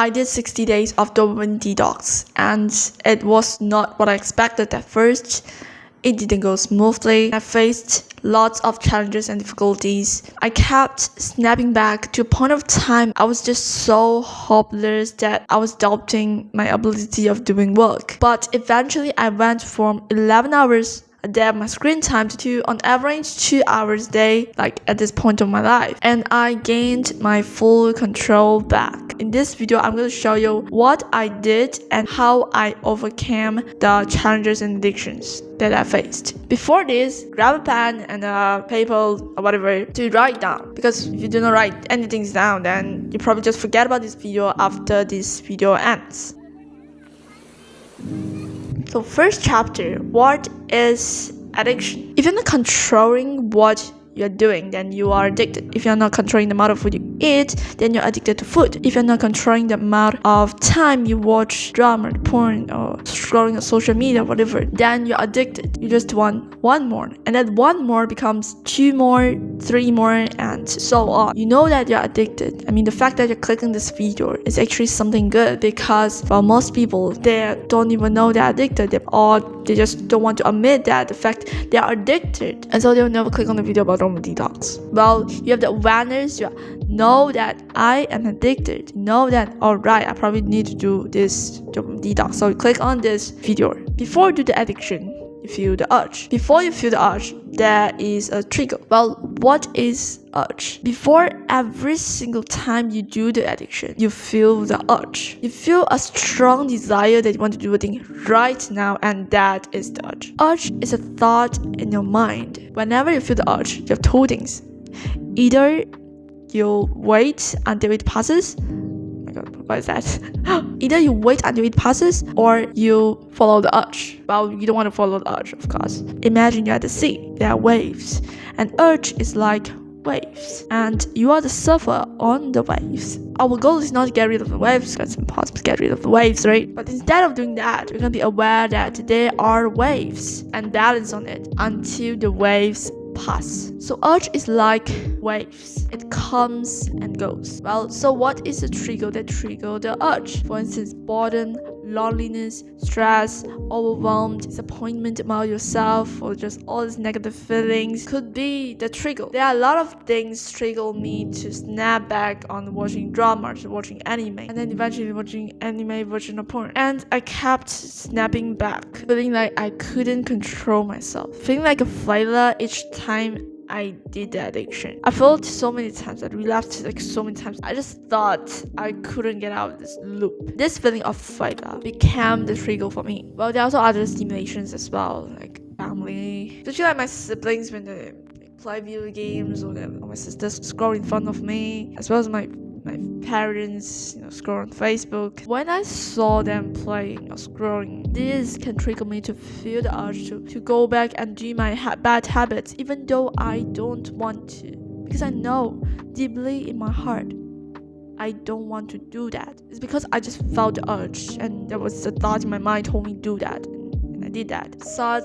I did 60 days of dopamine detox, and it was not what I expected at first. It didn't go smoothly. I faced lots of challenges and difficulties. I kept snapping back to a point of time I was just so hopeless that I was doubting my ability of doing work. But eventually I went from 11 hours a day of my screen time to on average 2 hours a day, like at this point of my life, and I gained my full control back. In this video, I'm going to show you what I did and how I overcame the challenges and addictions that I faced. Before this, grab a pen and a paper or whatever to write down, because if you do not write anything down, then you probably just forget about this video after this video ends. So first chapter, what is addiction? If you're not controlling what you're doing, then you are addicted. If you're not controlling the amount of food you eat, then you're addicted to food. If you're not controlling the amount of time you watch drama, porn, or scrolling on social media, whatever, then you're addicted. You just want one more, and that one more becomes 2 more, 3 more, and so on. You know that you're addicted. I mean, the fact that you're clicking this video is actually something good, because for most people, they don't even know they're addicted, or they just don't want to admit that the fact they are addicted, and so they'll never click on the video about detox. Well, you have the awareness, you know that I am addicted, you know that, alright, I probably need to do this detox, so you click on this video. Before you do the addiction, you feel the urge. Before you feel the urge, there is a trigger. Well, what is urge? Before every single time you do the addiction, you feel the urge. You feel a strong desire that you want to do a thing right now, and that is the urge. Urge is a thought in your mind. Whenever you feel the urge, you have 2 things. Either you wait until it passes. Oh my god, what is that? Either you wait until it passes, or you follow the urge. Well, you don't want to follow the urge, of course. Imagine you're at the sea. There are waves, and urge is like waves, and you are the surfer on the waves. Our goal is not to get rid of the waves, because it's impossible to get rid of the waves, right? But instead of doing that, you're gonna be aware that there are waves and balance on it until the waves pass. So urge is like waves. It comes and goes. Well, so what is the trigger that triggers the urge? For instance, boredom, loneliness, stress, overwhelmed, disappointment about yourself, or just all these negative feelings could be the trigger. There are a lot of things trigger me to snap back on watching dramas, watching anime, and then eventually watching anime version of porn. And I kept snapping back, feeling like I couldn't control myself, feeling like a failure each time I did the addiction. I failed so many times. I relapsed like so many times. I just thought I couldn't get out of this loop. This feeling of failure became the trigger for me. Well, there are also other stimulations as well, like family, especially like my siblings when they play video games, or my sisters scroll in front of me, as well as my parents, scroll on Facebook. When I saw them playing or scrolling, this can trigger me to feel the urge to go back and do my bad habits, even though I don't want to, because I know deeply in my heart I don't want to do that. It's because I just felt the urge, and there was a thought in my mind told me do that, and I did that. So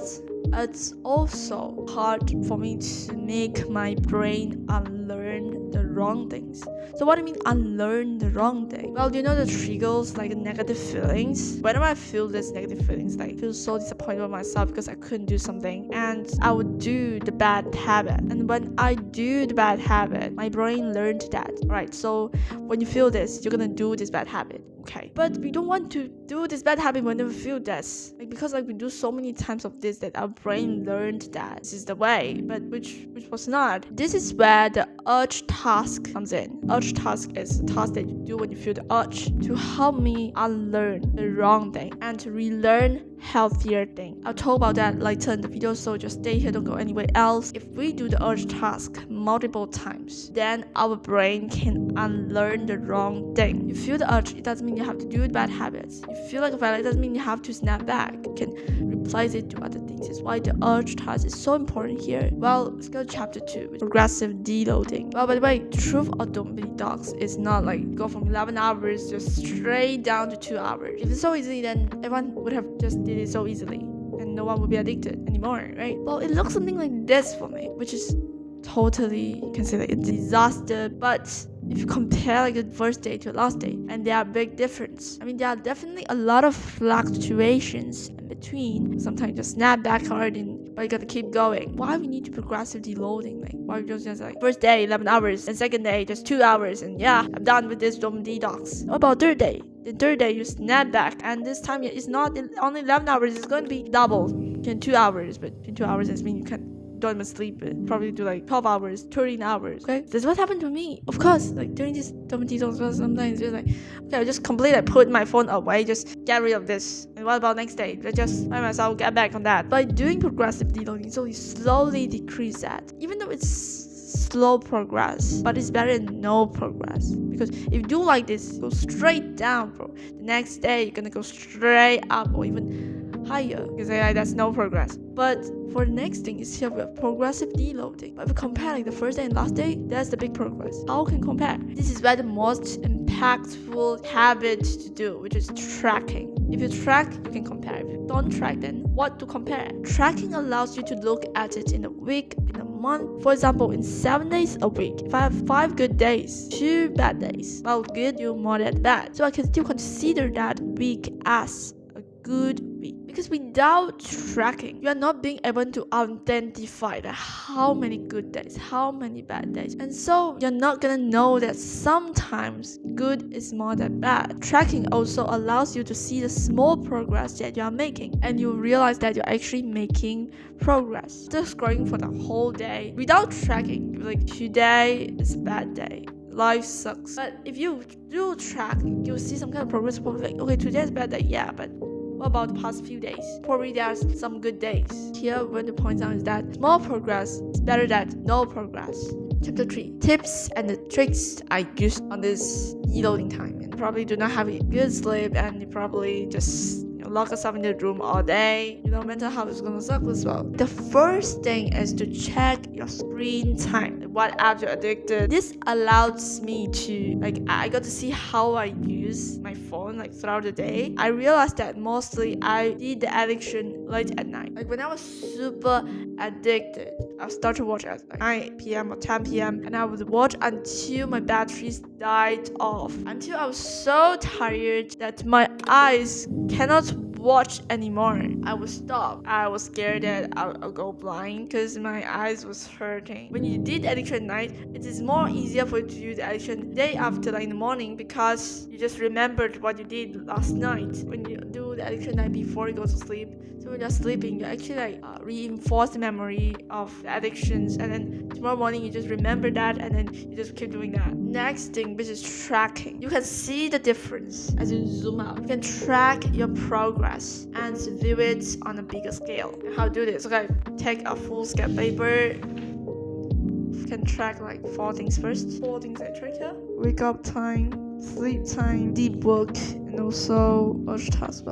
it's also hard for me to make my brain unlearn the wrong things. So what do I mean unlearn the wrong thing? Well, the triggers, like negative feelings. Whenever I feel these negative feelings, like I feel so disappointed with myself because I couldn't do something, and I would do the bad habit. And when I do the bad habit, my brain learned that, right? So when you feel this, you're gonna do this bad habit. Okay, but we don't want to do this bad habit whenever we feel this, because we do so many times of this that our brain learned that this is the way, but which was not. This is where the urge task comes in. Urge task is a task that you do when you feel the urge to help me unlearn the wrong thing and to relearn healthier thing. I'll talk about that later in the video, so just stay here, don't go anywhere else. If we do the urge task multiple times, then our brain can unlearn the wrong thing. You feel the urge, it doesn't mean you have to do bad habits. You feel like a failure, it doesn't mean you have to snap back. You can replace it to other things. It's why the urge task is so important here. Well, let's go to chapter 2, with progressive deloading. Well, by the way, truth or dopamine detox is not like go from 11 hours just straight down to 2 hours. If it's so easy, then everyone would have just did it so easily, and no one would be addicted anymore, right? Well, it looks something like this for me, which is totally, you can say like a disaster, but if you compare like the first day to the last day, and there are big difference. I mean, there are definitely a lot of fluctuations in between. Sometimes you just snap back hard, but you gotta keep going. Why we need to progressive deloading? Like, why we just like first day 11 hours and second day just 2 hours, and yeah, I'm done with this dopamine detox. What about third day? The third day you snap back, and this time it's not only 11 hours, it's going to be double in 2 hours. But in 2 hours, that means you can don't even sleep, probably do like 12 hours, 13 hours. Okay, this is what happened to me. Of course, like during this dopamine detox, sometimes it's like, okay, I just completely put my phone away, just get rid of this. And what about next day? I just let myself get back on that. By doing progressive deloading, so you slowly decrease that, even though it's slow progress, but it's better than no progress. Because if you do like this, go straight down, bro, the next day you're gonna go straight up or even higher, because that's no progress. But for the next thing is here we have progressive deloading. But if you compare like the first day and last day, that's the big progress. How can compare? This is where the most impactful habit to do, which is tracking. If you track, you can compare. If you don't track, then what to compare? Tracking allows you to look at it in a week, in a month. For example, in 7 days a week, if I have 5 good days, 2 bad days, well, good, you're more than bad. So I can still consider that week as a good week. Because without tracking, you are not being able to identify that how many good days, how many bad days. And so you're not gonna know that sometimes good is more than bad. Tracking also allows you to see the small progress that you are making, and you realize that you're actually making progress. Just scrolling for the whole day without tracking, you're like, today is a bad day, life sucks. But if you do track, you'll see some kind of progress. Probably like, okay, today is a bad day, yeah, but what about the past few days? Probably there's some good days. Here, what the point out is that small progress is better than no progress. Chapter 3. Tips and the tricks I used on this deloading time. And probably do not have a good sleep, and you probably just lock yourself in the room all day. Mental health is gonna suck as well. The first thing is to check your screen time. What apps you're addicted. This allows me to, I got to see how I use my phone throughout the day. I realized that mostly I did the addiction late at night. When I was super addicted, I started to watch at 9 p.m. or 10 p.m. and I would watch until my batteries died off. Until I was so tired that my eyes cannot watch anymore. I would stop. I was scared that I'll go blind because my eyes was hurting. When you did addiction at night, it is more easier for you to do the addiction day after in the morning, because you just remembered what you did last night. When you do the addiction night before you go to sleep, so when you're sleeping, you actually reinforce the memory of the addictions, and then tomorrow morning you just remember that, and then you just keep doing that. Next thing, which is tracking. You can see the difference as you zoom out. You can track your progress and view it on a bigger scale. How to do this? Okay, take a full scale paper. You can track 4 things first. 4 things I track here: wake up time, sleep time, deep work, and also urge task.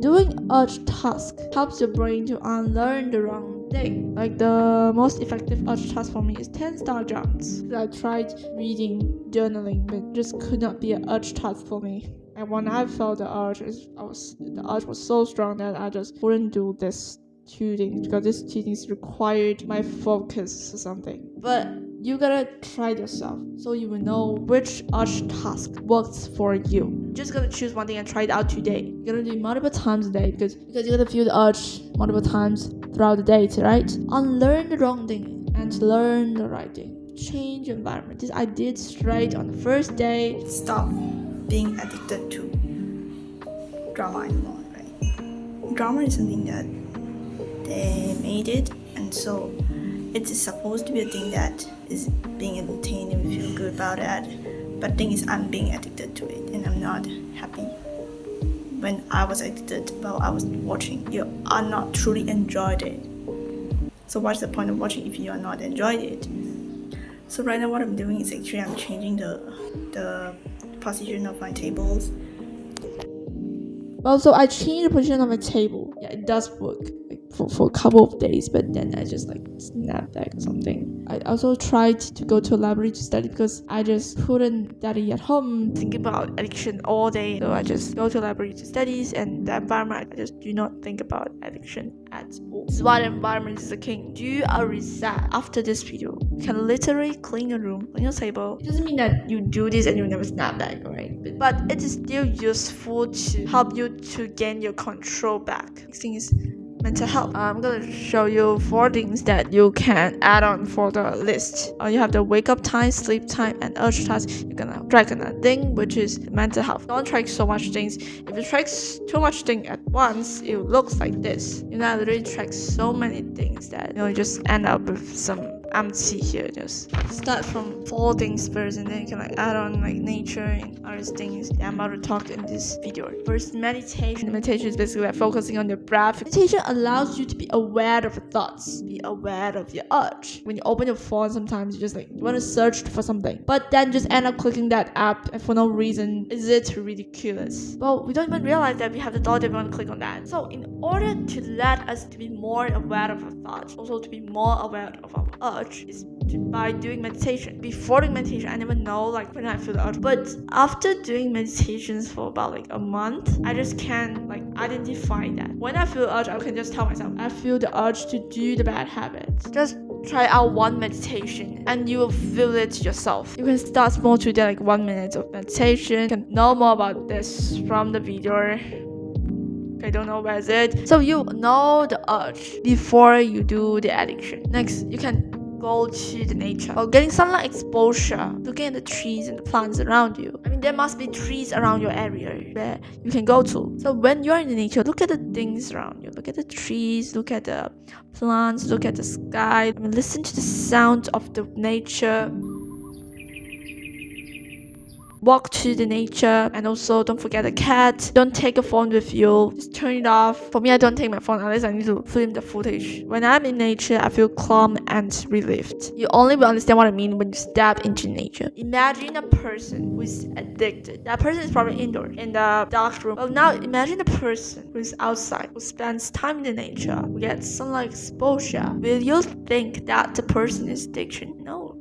Doing urge task helps your brain to unlearn the wrong thing. The most effective urge task for me is 10-star jumps. I tried reading, journaling, but just could not be an urge task for me. And when I felt the urge, the urge was so strong that I just wouldn't do this 2 things, because this 2 things required my focus or something. But you gotta try it yourself, so you will know which urge task works for you. You just gotta choose one thing and try it out today. You gotta do it multiple times a day, because you gotta feel the urge multiple times throughout the day, right? Unlearn the wrong thing and learn the right thing. Change environment. This I did straight on the first day. Stop being addicted to drama anymore, right? Drama is something that they made it, and so it is supposed to be a thing that is being entertained and we feel good about that. But the thing is, I'm being addicted to it and I'm not happy. When I was addicted while I was watching, you are not truly enjoyed it. So what's the point of watching if you are not enjoying it? So right now what I'm doing is actually I'm changing the position of my tables. So I changed the position of my table. Yeah, it does work for a couple of days, but then I just snap back or something. I also tried to go to a library to study because I just couldn't study at home thinking about addiction all day. So I just go to a library to studies, and the environment, I just do not think about addiction at all. This is why the environment is the king. Do a reset after this video. You can literally clean your room, clean your table. It doesn't mean that you do this and you never snap back, right? But it is still useful to help you to gain your control back. Next thing is mental health. I'm gonna show you 4 things that you can add on for the list. You have the wake up time, sleep time, and urge task. You're gonna track another thing, which is mental health. Don't track so much things. If you track too much things at once, it looks like this. You know, literally track so many things that you just end up with some empty here. Just start from 4 things first, and then you can add on nature and other things that I'm about to talk in this video. First, meditation. Meditation is basically focusing on your breath. Meditation allows you to be aware of your thoughts, be aware of your urge. When you open your phone, sometimes you just you want to search for something, but then just end up clicking that app and for no reason. Is it ridiculous? Well, we don't even realize that we have the thought that we want to click on that. So in order to let us to be more aware of our thoughts, also to be more aware of our urge, is by doing meditation. Before doing meditation, I never know when I feel the urge, but after doing meditations for about a month, I just can identify that when I feel urge, I can just tell myself I feel the urge to do the bad habits. Just try out one meditation and you will feel it yourself. You can start small to do 1 minute of meditation. You can know more about this from the video. I don't know where is it. So you know the urge before you do the addiction. Next, you can go to the nature or getting sunlight exposure, looking at the trees and the plants around you. I mean, there must be trees around your area where you can go to. So when you're in the nature, look at the things around you. Look at the trees, look at the plants, look at the sky. Listen to the sound of the nature. Walk to the nature, and also don't forget the cat. Don't take a phone with you, just turn it off. For me, I don't take my phone unless I need to film the footage. When I'm in nature, I feel calm and relieved. You only will understand what I mean when you step into nature. Imagine a person who is addicted. That person is probably indoor in the dark room. Well, now imagine a person who is outside, who spends time in the nature, who gets sunlight exposure. Will you think that the person is addiction? No,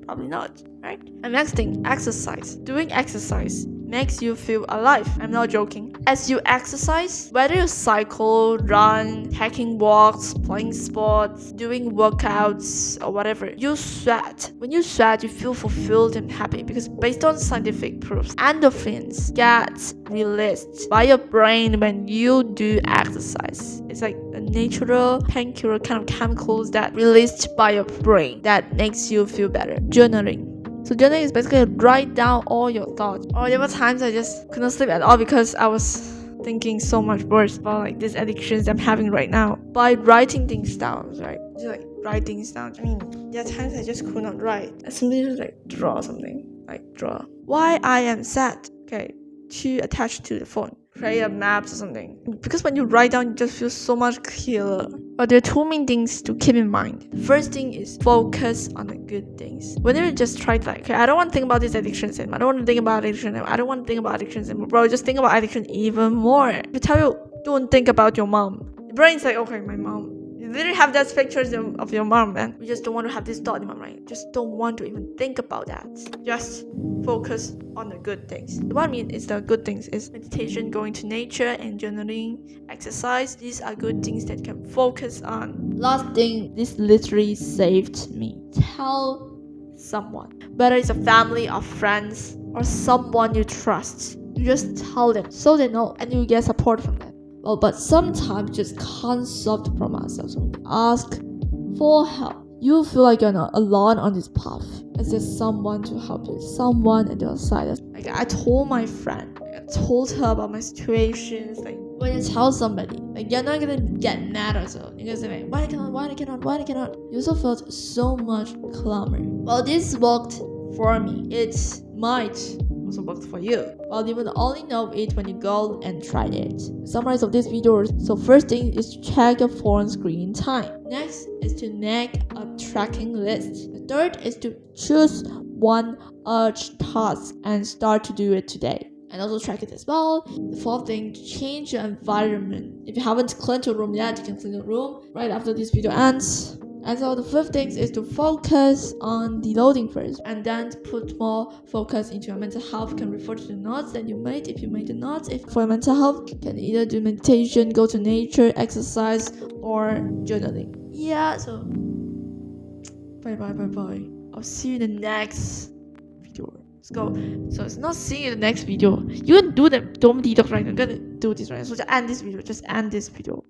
probably not, right? And next thing, exercise. Doing exercise makes you feel alive. I'm not joking. As you exercise, whether you cycle, run, taking walks, playing sports, doing workouts, or whatever, you sweat. When you sweat, you feel fulfilled and happy because based on scientific proofs, endorphins get released by your brain when you do exercise. It's like a natural painkiller kind of chemicals that released by your brain that makes you feel better. Journaling. So journaling is basically write down all your thoughts. Or there were times I just couldn't sleep at all because I was thinking so much worse about these addictions I'm having right now. By writing things down, right? Just write things down. I mean, there are times I just could not write. I simply just draw something. Draw. Why I am sad. Okay. To attach to the phone. Create a map or something. Because when you write down, you just feel so much clearer. But there are 2 main things to keep in mind. The first thing is focus on the good things. When you just try I don't want to think about these addictions anymore. I don't want to think about addiction anymore. I don't want to think about addictions anymore. Bro, just think about addiction even more. If I tell you, don't think about your mom. Your brain's okay, my mom. You literally have that pictures of your mom, and we just don't want to have this thought in my mind. Just don't want to even think about that. Just focus on the good things. What I mean is the good things is meditation, going to nature, and journaling, exercise. These are good things that you can focus on. Last thing, this literally saved me. Tell someone, whether it's a family or friends or someone you trust. You just tell them so they know, and you get support from them. Well, but sometimes you just can't solve the problem ourselves. So ask for help. You feel like you're not alone on this path. Is there someone to help you? Someone at your side. I told my friend. I told her about my situations. When you tell somebody, you're not gonna get mad or so. You're gonna say, why I cannot? You also felt so much calmer. Well, this worked for me. It might also worked for you. Well, you will only know it when you go and try it. Summarize of this video. So first thing is to check your phone screen time. Next is to make a tracking list. The third is to choose one urge task and start to do it today. And also track it as well. The fourth thing, change your environment. If you haven't cleaned your room yet, you can clean your room right after this video ends. And so the fifth thing is to focus on deloading first, and then put more focus into your mental health. Can refer to the notes that you made. If you made the notes, if for mental health, can either do meditation, go to nature, exercise, or journaling. Yeah, so bye. I'll see you in the next video. Let's go. So it's not seeing you in the next video. You can do the dome detox right now. I'm gonna do this right now. So just end this video.